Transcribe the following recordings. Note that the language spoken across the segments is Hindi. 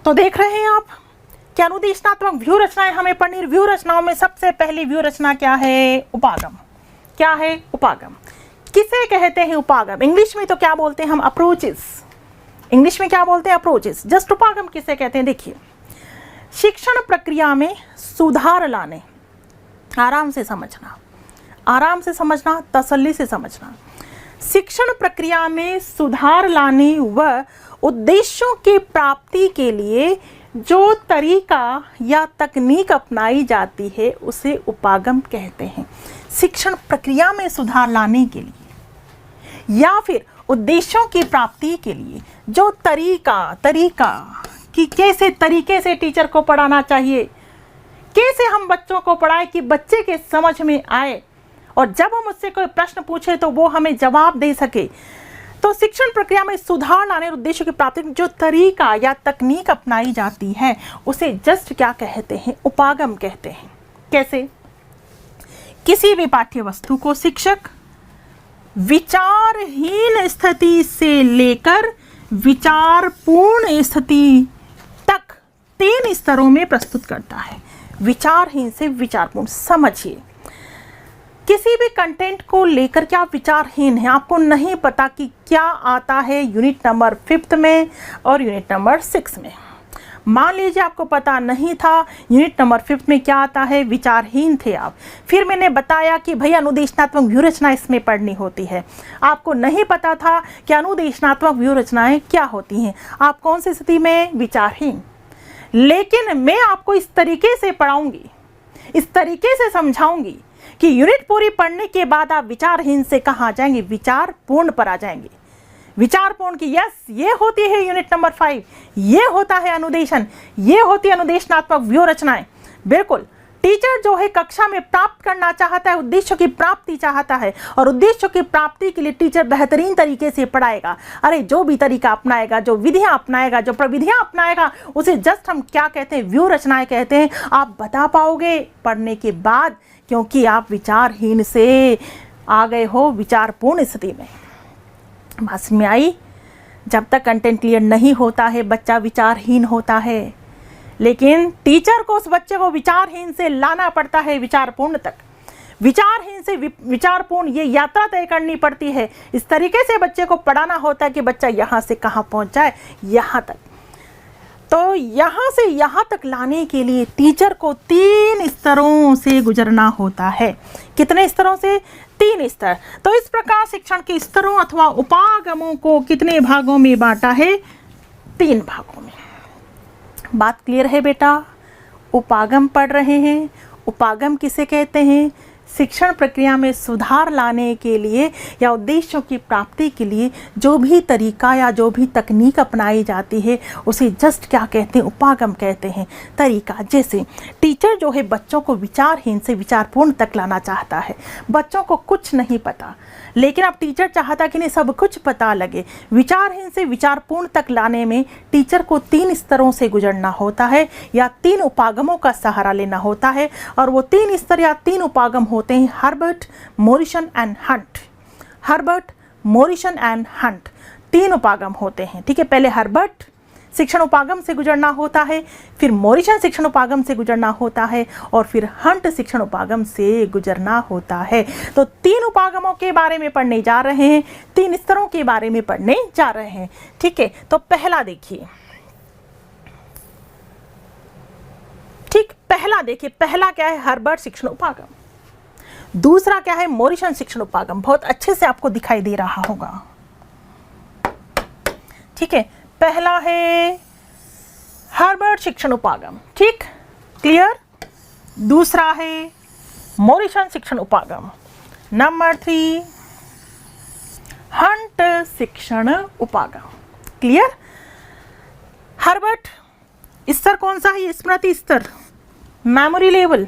तो देख रहे हैं आप कि अनुदेशनात्मक व्यू रचनाएं हमें पढ़नी। व्यू रचनाओं में सबसे पहली व्यू रचना क्या है? उपागम। क्या है? उपागम। किसे कहते हैं उपागम? इंग्लिश में तो क्या बोलते हैं हम? अप्रोचेस। इंग्लिश में क्या बोलते हैं? अप्रोचेस। जस्ट उपागम किसे कहते हैं? देखिए, शिक्षण प्रक्रिया में सुधार लाने, आराम से समझना, आराम से समझना, तसल्ली से समझना। शिक्षण प्रक्रिया में सुधार लाने व उद्देश्यों की प्राप्ति के लिए जो तरीका या तकनीक अपनाई जाती है उसे उपागम कहते हैं। शिक्षण प्रक्रिया में सुधार लाने के लिए या फिर उद्देश्यों की प्राप्ति के लिए जो तरीका कि कैसे तरीके से टीचर को पढ़ाना चाहिए, कैसे हम बच्चों को पढ़ाएं कि बच्चे के समझ में आए और जब हम उससे कोई प्रश्न पूछे तो वो हमें जवाब दे सके। तो शिक्षण प्रक्रिया में सुधार लाने और उद्देश्य की प्राप्ति में जो तरीका या तकनीक अपनाई जाती है उसे जस्ट क्या कहते हैं? उपागम कहते हैं। कैसे? किसी भी पाठ्य वस्तु को शिक्षक विचारहीन स्थिति से लेकर विचारपूर्ण स्थिति तक 3 स्तरों में प्रस्तुत करता है। विचारहीन से विचारपूर्ण। समझिए, किसी भी कंटेंट को लेकर क्या विचारहीन है, आपको नहीं पता कि क्या आता है यूनिट नंबर 5 में और यूनिट नंबर 6 में। मान लीजिए आपको पता नहीं था यूनिट नंबर 5 में क्या आता है, विचारहीन थे आप। फिर मैंने बताया कि भैया अनुदेशनात्मक व्यू रचना इसमें पढ़नी होती है। आपको नहीं पता था कि अनुदेशनात्मक व्यू रचनाएं क्या होती हैं। आप कौन सी स्थिति में? विचारहीन। लेकिन मैं आपको इस तरीके से पढ़ाऊंगी, इस तरीके से समझाऊंगी कि यूनिट पूरी पढ़ने के बाद आप विचारहीन से कहाँ जाएंगे? विचारपूर्ण पर आ जाएंगे। विचारपूर्ण की यस, ये होती है यूनिट नंबर 5, ये होता है अनुदेशन, ये होती है अनुदेशनात्मक व्यू रचनाएं। बिल्कुल, टीचर जो है कक्षा में प्राप्त करना चाहता है, उद्देश्यों की प्राप्ति चाहता है और उद्देश्यों की प्राप्ति के लिए टीचर बेहतरीन तरीके से पढ़ाएगा। अरे जो भी तरीका अपनाएगा, जो विधियां अपनाएगा, जो प्रविधियां अपनाएगा उसे जस्ट हम क्या कहते हैं? व्यू रचनाएं कहते हैं। आप बता पाओगे पढ़ने के बाद, क्योंकि आप विचारहीन से आ गए हो विचारपूर्ण स्थिति में। बात समझ में आई? जब तक कंटेंट क्लियर नहीं होता है बच्चा विचारहीन होता है, लेकिन टीचर को उस बच्चे को विचारहीन से लाना पड़ता है विचारपूर्ण तक। विचारहीन से विचारपूर्ण ये यात्रा तय करनी पड़ती है। इस तरीके से बच्चे को पढ़ाना होता है कि बच्चा यहाँ से कहाँ पहुँच जाए, यहाँ तक। तो यहाँ से यहाँ तक लाने के लिए टीचर को 3 स्तरों से गुजरना होता है। कितने स्तरों से? 3 स्तर। तो इस प्रकार शिक्षण के स्तरों अथवा उपागमों को कितने भागों में बांटा है? 3 भागों में। बात क्लियर है बेटा? उपागम पढ़ रहे हैं। उपागम किसे कहते हैं? शिक्षण प्रक्रिया में सुधार लाने के लिए या उद्देश्यों की प्राप्ति के लिए जो भी तरीका या जो भी तकनीक अपनाई जाती है उसे जस्ट क्या कहते हैं? उपागम कहते हैं। तरीका, जैसे टीचर जो है बच्चों को विचारहीन से विचारपूर्ण तक लाना चाहता है। बच्चों को कुछ नहीं पता, लेकिन अब टीचर चाहता कि नहीं सब कुछ पता लगे। विचारहीन से विचारपूर्ण तक लाने में टीचर को 3 स्तरों से गुजरना होता है या 3 उपागमों का सहारा लेना होता है। और वो 3 स्तर या 3 उपागम होते हैं Herbert, Morrison and Hunt. Herbert, Morrison and Hunt 3 उपागम होते हैं। ठीक है, पहले हर्बर्ट शिक्षण उपागम से गुजरना होता है, फिर मोरिसन शिक्षण उपागम से गुजरना होता है और फिर हंट शिक्षण उपागम से गुजरना होता है। तो 3 उपागमों के बारे में पढ़ने जा रहे हैं, 3 स्तरों के बारे में पढ़ने जा रहे हैं। ठीक है, तो पहला देखिए। ठीक, पहला देखिए, पहला क्या है? हर्बर्ट शिक्षण उपागम। दूसरा क्या है? मोरिसन शिक्षण उपागम। बहुत अच्छे से आपको दिखाई दे रहा होगा। ठीक है, पहला है हर्बर्ट शिक्षण उपागम। ठीक, क्लियर? दूसरा है मोरिसन शिक्षण उपागम। नंबर 3 हंट शिक्षण उपागम। क्लियर? हर्बर्ट स्तर कौन सा है? स्मृति स्तर, मेमोरी लेवल।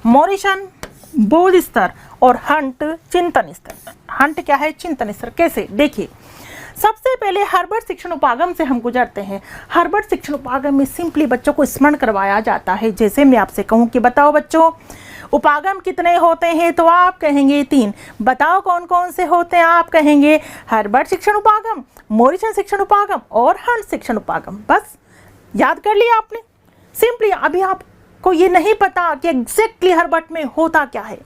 मोरिसन बोध स्तर और हंट चिंतन स्तर। हंट क्या है? चिंतन स्तर। कैसे? देखिए, सबसे पहले हर्बर्ट शिक्षण उपागम से हम गुजरते हैं। हर्बर्ट शिक्षण उपागम में सिंपली बच्चों को स्मरण करवाया जाता है। जैसे मैं आपसे कहूँ कि बताओ बच्चों उपागम कितने होते हैं, तो आप कहेंगे 3। बताओ कौन कौन से होते हैं, आप कहेंगे हर्बर्ट शिक्षण उपागम, मोरिसन शिक्षण उपागम और हंट शिक्षण उपागम। बस याद कर लिया आपने सिंपली। अभी आपको ये नहीं पता कि एग्जैक्टली हर्बर्ट में होता क्या है,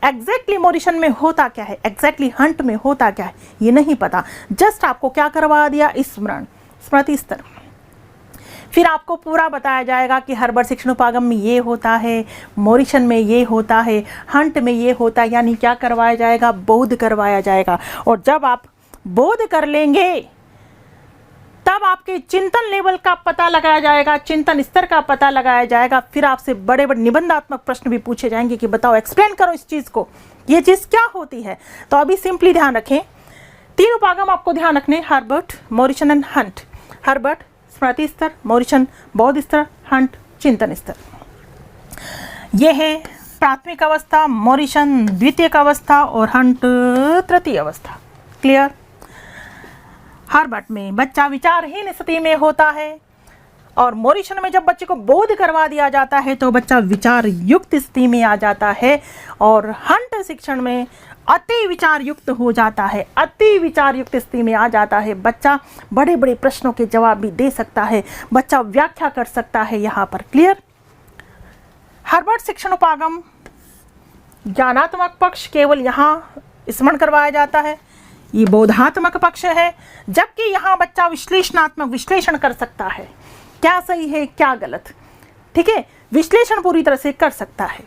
एग्जैक्टली मॉरिशन में होता क्या है, एग्जैक्टली हंट में होता क्या है, ये नहीं पता। जस्ट आपको क्या करवा दिया, स्मृति स्तर। फिर आपको पूरा बताया जाएगा कि हर्बर्ट शिक्षण उपागम में ये होता है, मॉरिशन में ये होता है, हंट में ये होता है, यानी क्या करवाया जाएगा, बोध करवाया जाएगा। और जब आप बोध कर लेंगे तब आपके चिंतन लेवल का पता लगाया जाएगा, चिंतन स्तर का पता लगाया जाएगा। फिर आपसे बड़े बड़े निबंधात्मक प्रश्न भी पूछे जाएंगे कि बताओ, एक्सप्लेन करो इस चीज़ को, ये चीज़ क्या होती है। तो अभी सिंपली ध्यान रखें, 3 उपागम आपको ध्यान रखने, Herbart, Morrison and Hunt. Herbart स्मृति स्तर, मॉरिशन बोध स्तर, हंट चिंतन स्तर। ये है प्राथमिक अवस्था, मॉरिशन द्वितीयक अवस्था और हंट तृतीय अवस्था। क्लियर। हर्बर्ट में बच्चा विचारहीन स्थिति में होता है और मॉरिशन में जब बच्चे को बोध करवा दिया जाता है तो बच्चा विचार युक्त स्थिति में आ जाता है। और हंट शिक्षण में अति विचार युक्त हो जाता है, अति विचार युक्त स्थिति में आ जाता है। बच्चा बड़े बड़े प्रश्नों के जवाब भी दे सकता है, बच्चा व्याख्या कर सकता है यहाँ पर। क्लियर। हर्बर्ट शिक्षण उपागम ज्ञानात्मक पक्ष केवल यहाँ स्मरण करवाया जाता है, ये बोधात्मक पक्ष है, जबकि यहाँ बच्चा विश्लेषणात्मक विश्लेषण कर सकता है, क्या सही है क्या गलत, ठीक है, विश्लेषण पूरी तरह से कर सकता है।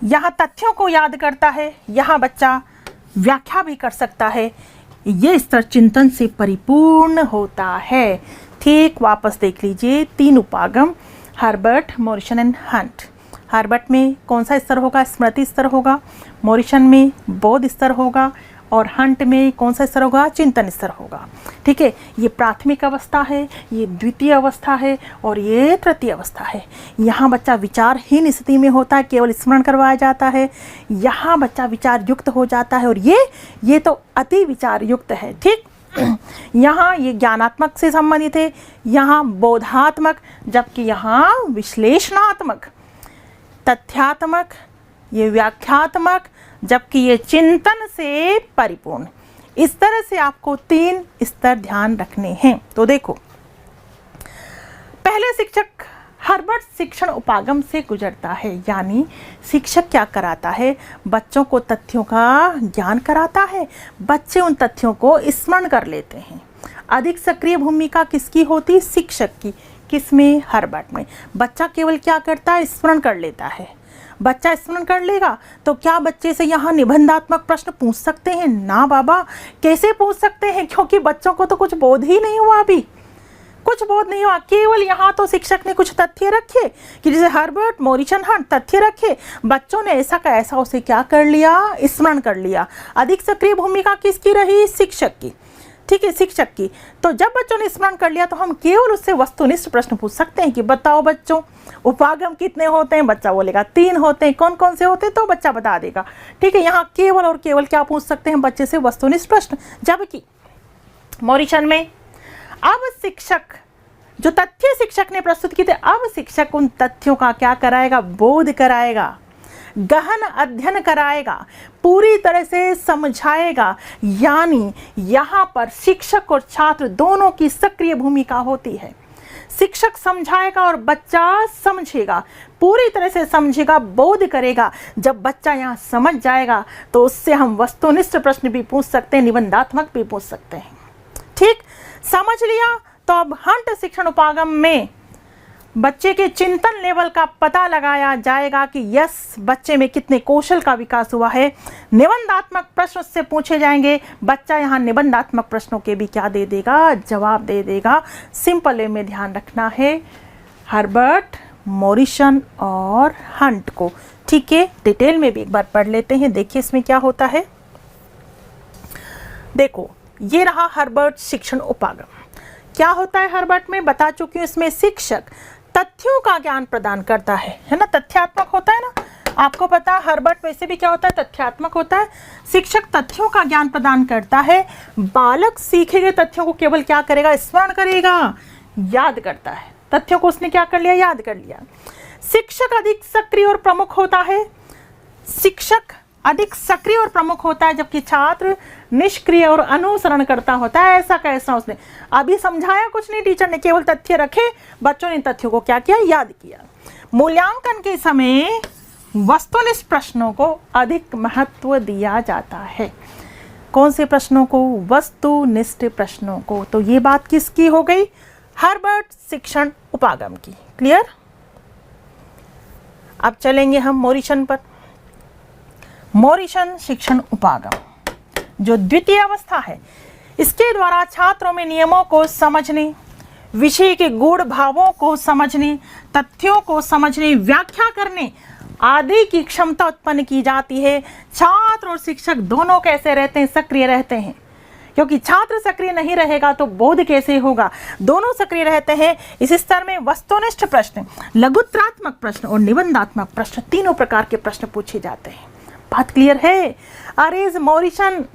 यहाँ तथ्यों को याद करता है, यहाँ बच्चा व्याख्या भी कर सकता है। ये स्तर चिंतन से परिपूर्ण होता है। ठीक, वापस देख लीजिए 3 उपागम, Herbert, Morrison and Hunt. Herbert में कौन सा स्तर होगा, स्मृति स्तर होगा, मॉरिशन में बोध स्तर होगा और हंट में कौन सा स्तर होगा, चिंतन स्तर होगा। ठीक है, ये प्राथमिक अवस्था है, ये द्वितीय अवस्था है और ये तृतीय अवस्था है। यहाँ बच्चा विचारहीन स्थिति में होता है, केवल स्मरण करवाया जाता है। यहाँ बच्चा विचार युक्त हो जाता है और ये तो अति विचार युक्त है। ठीक, यहाँ ये ज्ञानात्मक से संबंधित है, यहाँ बोधात्मक, जबकि यहाँ विश्लेषणात्मक, तथ्यात्मक, ये व्याख्यात्मक, जबकि ये चिंतन से परिपूर्ण। इस तरह से आपको 3 स्तर ध्यान रखने हैं। तो देखो, पहले शिक्षक हर्बर्ट शिक्षण उपागम से गुजरता है, यानी शिक्षक क्या कराता है, बच्चों को तथ्यों का ज्ञान कराता है, बच्चे उन तथ्यों को स्मरण कर लेते हैं। अधिक सक्रिय भूमिका किसकी होती, शिक्षक की। किसमें, हर्बर्ट में। बच्चा केवल क्या करता है, स्मरण कर लेता है। बच्चा स्मरण कर लेगा तो क्या बच्चे से यहाँ निबंधात्मक प्रश्न पूछ सकते हैं, ना बाबा, कैसे पूछ सकते हैं, क्योंकि बच्चों को तो कुछ बोध ही नहीं हुआ, अभी कुछ बोध नहीं हुआ। केवल यहाँ तो शिक्षक ने कुछ तथ्य रखे कि जैसे हर्बर्ट, मॉरिशन, हंट, तथ्य रखे, बच्चों ने ऐसा का ऐसा उसे क्या कर लिया, स्मरण कर लिया। अधिक सक्रिय भूमिका किसकी रही, शिक्षक की। ठीक है, शिक्षक की। तो जब बच्चों ने स्मरण कर लिया तो हम केवल उससे वस्तुनिष्ठ प्रश्न पूछ सकते हैं कि बताओ बच्चों, उपागम कितने होते हैं, बच्चा बोलेगा 3 होते हैं, कौन कौन से होते हैं, तो बच्चा बता देगा। ठीक है, यहाँ केवल और केवल क्या पूछ सकते हैं, बच्चे से वस्तुनिष्ठ प्रश्न। जबकि मॉरिशन में अब शिक्षक, जो तथ्य शिक्षक ने प्रस्तुत किए थे, अब शिक्षक उन तथ्यों का क्या कराएगा, बोध कराएगा, गहन अध्ययन कराएगा, पूरी तरह से समझाएगा। यानी यहाँ पर शिक्षक और छात्र दोनों की सक्रिय भूमिका होती है। शिक्षक समझाएगा और बच्चा समझेगा, पूरी तरह से समझेगा, बोध करेगा। जब बच्चा यहाँ समझ जाएगा तो उससे हम वस्तुनिष्ठ प्रश्न भी पूछ सकते हैं, निबंधात्मक भी पूछ सकते हैं। ठीक, समझ लिया। तो अब हंट शिक्षण उपागम में बच्चे के चिंतन लेवल का पता लगाया जाएगा कि यस, बच्चे में कितने कौशल का विकास हुआ है। निबंधात्मक प्रश्न उससे पूछे जाएंगे, बच्चा यहाँ निबंधात्मक प्रश्नों के भी क्या दे देगा, जवाब दे देगा। सिंपल वे में ध्यान रखना है हर्बर्ट, मॉरिशन और हंट को। ठीक है, डिटेल में भी एक बार पढ़ लेते हैं। देखिए इसमें क्या होता है। देखो, ये रहा हर्बर्ट शिक्षण उपागम। क्या होता है हर्बर्ट में, बता चुकी हूँ। इसमें शिक्षक तथ्यों का ज्ञान प्रदान करता है ना, तथ्यात्मक होता है ना, आपको पता है। हर्बर्ट वैसे भी क्या होता है, तथ्यात्मक होता है। शिक्षक तथ्यों का ज्ञान प्रदान करता है, बालक सीखे गए तथ्यों को केवल क्या करेगा, स्मरण करेगा, याद करता है। तथ्यों को उसने क्या कर लिया, याद कर लिया। शिक्षक अधिक सक्रिय और प्रमुख होता है। शिक्षक अधिक सक्रिय और प्रमुख होता है, जबकि छात्र निष्क्रिय और अनुसरण करता होता है। ऐसा कैसा? उसने अभी समझाया कुछ नहीं, टीचर ने केवल तथ्य रखे, बच्चों ने तथ्यों को क्या किया? याद किया। मूल्यांकन के समय वस्तुनिष्ठ प्रश्नों को अधिक महत्व दिया जाता है। कौन से प्रश्नों को? वस्तुनिष्ठ प्रश्नों को। तो ये बात किसकी हो गई? हर्बर्ट शिक्षण उपागम की। क्लियर? अब चलेंगे हम मोरिसन पर। मोरिसन शिक्षण उपागम जो द्वितीय अवस्था है, इसके द्वारा छात्रों में नियमों को समझने, विषय के गूढ़ भावों को समझने, तथ्यों को समझने, व्याख्या करने आदि की क्षमता उत्पन्न की जाती है। छात्र और शिक्षक दोनों कैसे रहते हैं? सक्रिय रहते हैं, क्योंकि छात्र सक्रिय नहीं रहेगा तो बोध कैसे होगा? दोनों सक्रिय रहते हैं। इस स्तर में वस्तुनिष्ठ प्रश्न, लघुत्रात्मक प्रश्न और निबंधात्मक प्रश्न, तीनों प्रकार के प्रश्न पूछे जाते हैं। बात क्लियर है? अरेज मोरिसन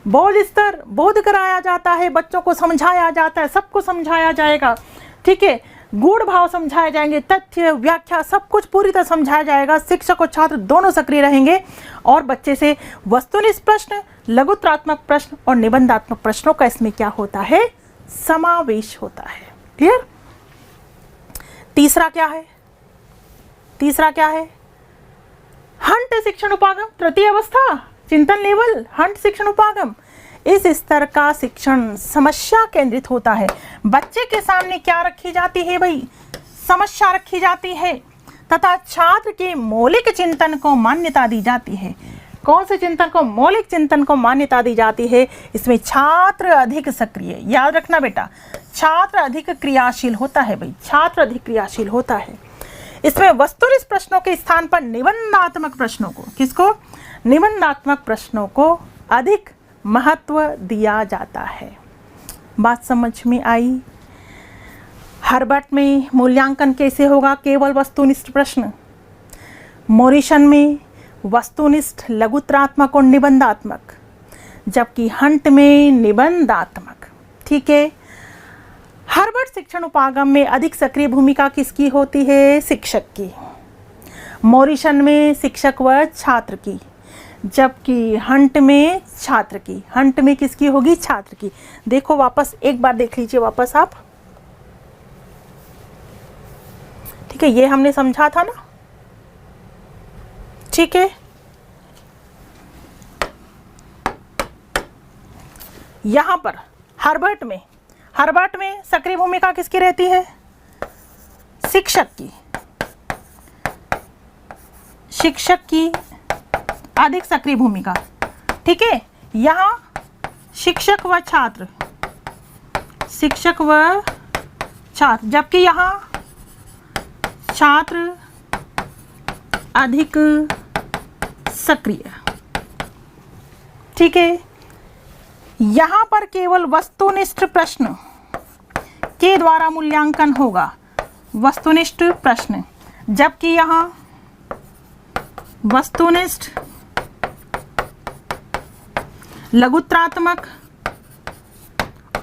बोध स्तर, बोध कराया जाता है, बच्चों को समझाया जाता है, सबको समझाया जाएगा। ठीक है, गूढ़ भाव समझाए जाएंगे, तथ्य, व्याख्या, सब कुछ पूरी तरह समझाया जाएगा। शिक्षक और छात्र दोनों सक्रिय रहेंगे और बच्चे से वस्तुनिष्ठ प्रश्न, लघुत्रात्मक प्रश्न और निबंधात्मक प्रश्नों का इसमें क्या होता है? समावेश होता है। क्लियर? तीसरा क्या है? तीसरा क्या है? हंट शिक्षण उपागम, तृतीय अवस्था, चिंतन लेवल, हंट शिक्षण उपागम। इस स्तर का शिक्षण समस्या केंद्रित होता है। बच्चे के सामने क्या रखी जाती है भाई? समस्या रखी जाती है तथा छात्र के मौलिक चिंतन को मान्यता दी जाती है। कौन से चिंतन को? मौलिक चिंतन को मान्यता दी जाती है। इसमें छात्र अधिक सक्रिय, याद रखना बेटा, छात्र अधिक क्रियाशील होता है भाई, छात्र अधिक क्रियाशील होता है। इसमें वस्तुनिष्ठ प्रश्नों के स्थान पर निबंधात्मक प्रश्नों को, किसको? निबंधात्मक प्रश्नों को अधिक महत्व दिया जाता है। बात समझ में आई? हर्बर्ट में मूल्यांकन कैसे होगा? केवल वस्तुनिष्ठ प्रश्न। मोरिसन में वस्तुनिष्ठ, लघुत्रात्मक और निबंधात्मक, जबकि हंट में निबंधात्मक। ठीक है। हर्बर्ट शिक्षण उपागम में अधिक सक्रिय भूमिका किसकी होती है? शिक्षक की। मोरिसन में शिक्षक व छात्र की, जबकि हंट में छात्र की। हंट में किसकी होगी? छात्र की। देखो वापस एक बार देख लीजिए वापस आप। ठीक है, ये हमने समझा था ना। ठीक है, यहां पर हर्बर्ट में सक्रिय भूमिका किसकी रहती है? शिक्षक की। शिक्षक की अधिक सक्रिय भूमिका। ठीक है, यहां शिक्षक व छात्र, शिक्षक व छात्र, जबकि यहां छात्र अधिक सक्रिय। ठीक है, यहां पर केवल वस्तुनिष्ठ प्रश्न के द्वारा मूल्यांकन होगा, वस्तुनिष्ठ प्रश्न, जबकि यहां वस्तुनिष्ठ, लघुत्रात्मक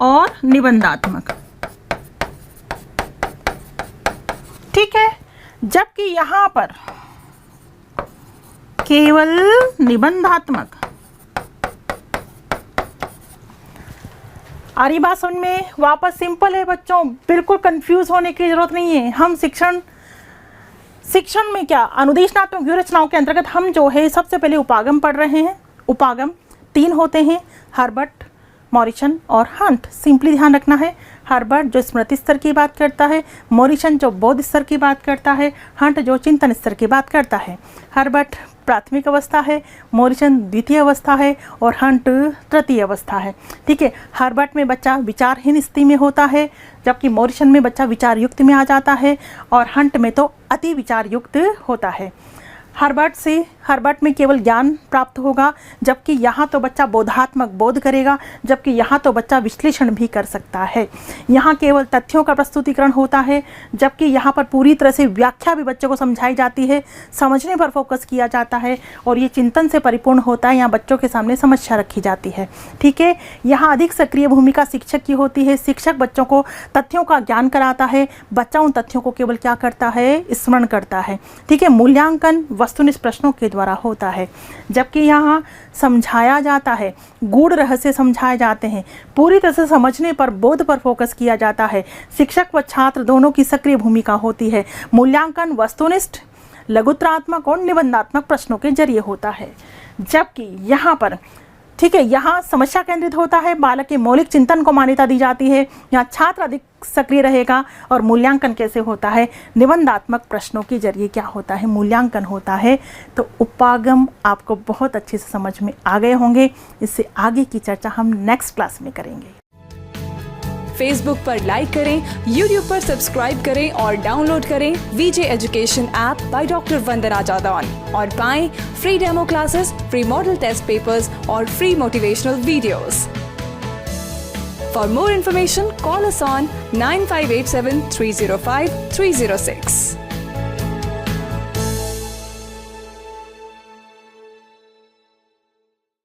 और निबंधात्मक। ठीक है, जबकि यहां पर केवल निबंधात्मक। आ रही बात समझ में? वापस सिंपल है बच्चों, बिल्कुल कंफ्यूज होने की जरूरत नहीं है। हम शिक्षण में क्या अनुदेशनात्मक व्यूह रचनाओं के अंतर्गत हम जो है सबसे पहले उपागम पढ़ रहे हैं। उपागम 3 होते हैं, हर्बर्ट, मोरिसन और हंट। सिंपली ध्यान रखना है, हर्बर्ट जो स्मृति स्तर की बात करता है, मोरिसन जो बोध स्तर की बात करता है, हंट जो चिंतन स्तर की बात करता है। हर्बर्ट प्राथमिक अवस्था है, मोरिसन द्वितीय अवस्था है और हंट तृतीय अवस्था है। ठीक है, हर्बर्ट में बच्चा विचारहीन स्थिति में होता है, जबकि मोरिसन में बच्चा विचार युक्त में आ जाता है और हंट में तो अति विचार युक्त होता है। हर्बर्ट में केवल ज्ञान प्राप्त होगा, जबकि यहाँ तो बच्चा बोधात्मक बोध करेगा, जबकि यहाँ तो बच्चा विश्लेषण भी कर सकता है। यहाँ केवल तथ्यों का प्रस्तुतिकरण होता है, जबकि यहाँ पर पूरी तरह से व्याख्या भी बच्चों को समझाई जाती है, समझने पर फोकस किया जाता है और ये चिंतन से परिपूर्ण होता है। यहाँ बच्चों के सामने समस्या रखी जाती है। ठीक है, यहाँ अधिक सक्रिय भूमिका शिक्षक की होती है। शिक्षक बच्चों को तथ्यों का ज्ञान कराता है, बच्चा उन तथ्यों को केवल क्या करता है? स्मरण करता है। ठीक है, मूल्यांकन वस्तुनिष्ठ प्रश्नों के द्वारा होता है। जबकि यहाँ समझाया जाता है, गूढ़ रहस्य समझाए जाते हैं, पूरी तरह से समझने पर बोध पर फोकस किया जाता है। शिक्षक व छात्र दोनों की सक्रिय भूमिका होती है। मूल्यांकन वस्तुनिष्ठ, लघुत्रात्मक और निबंधात्मक प्रश्नों के जरिए होता है। जबकि यहाँ पर ठीक है, यहाँ समस्या केंद्रित होता है, बालक के मौलिक चिंतन को मान्यता दी जाती है। यहाँ छात्र अधिक सक्रिय रहेगा। और मूल्यांकन कैसे होता है, निबंधात्मक प्रश्नों के जरिए क्या होता है, मूल्यांकन होता है। तो उपागम आपको बहुत अच्छे से समझ में आ गए होंगे। इससे आगे की चर्चा हम नेक्स्ट क्लास में करेंगे। फेसबुक पर लाइक करें, यूट्यूब पर सब्सक्राइब करें और डाउनलोड करें VJ education app by doctor Vandana Jadaun और पाएं free demo classes, free model test papers और free motivational videos. For more information call us on 9587 305 306।